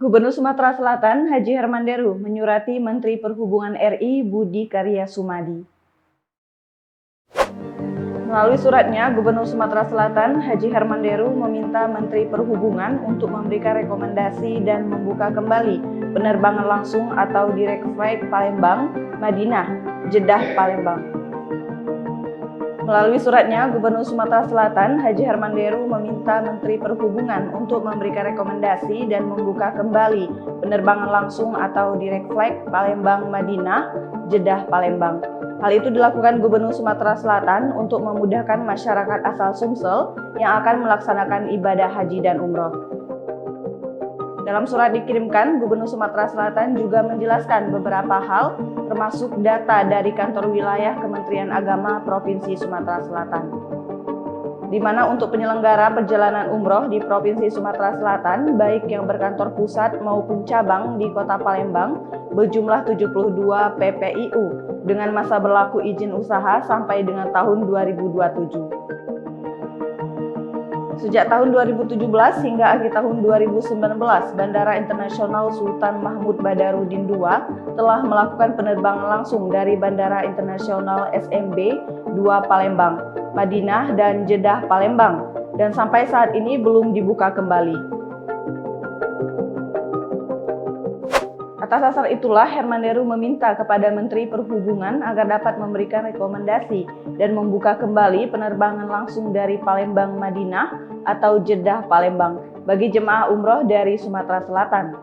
Gubernur Sumatera Selatan Haji Herman Deru menyurati Menteri Perhubungan RI Budi Karya Sumadi. Melalui suratnya, Gubernur Sumatera Selatan Haji Herman Deru meminta Menteri Perhubungan untuk memberikan rekomendasi dan membuka kembali penerbangan langsung atau direct flight Palembang, Madinah, Jeddah, Palembang. Melalui suratnya, Gubernur Sumatera Selatan Haji Herman Deru meminta Menteri Perhubungan untuk memberikan rekomendasi dan membuka kembali penerbangan langsung atau direct flight Palembang, Madinah, Jeddah, Palembang. Hal itu dilakukan Gubernur Sumatera Selatan untuk memudahkan masyarakat asal Sumsel yang akan melaksanakan ibadah haji dan umroh. Dalam surat dikirimkan, Gubernur Sumatera Selatan juga menjelaskan beberapa hal, termasuk data dari kantor wilayah Kementerian Agama Provinsi Sumatera Selatan, di mana untuk penyelenggara perjalanan umroh di Provinsi Sumatera Selatan, baik yang berkantor pusat maupun cabang di Kota Palembang, berjumlah 72 PPIU dengan masa berlaku izin usaha sampai dengan tahun 2027. Sejak tahun 2017 hingga akhir tahun 2019, Bandara Internasional Sultan Mahmud Badarudin II telah melakukan penerbangan langsung dari Bandara Internasional SMB 2 Palembang, Madinah, dan Jeddah, Palembang, dan sampai saat ini belum dibuka kembali. Atas dasar itulah, Herman Deru meminta kepada Menteri Perhubungan agar dapat memberikan rekomendasi dan membuka kembali penerbangan langsung dari Palembang, Madinah, atau Jeddah, Palembang bagi jemaah umroh dari Sumatera Selatan.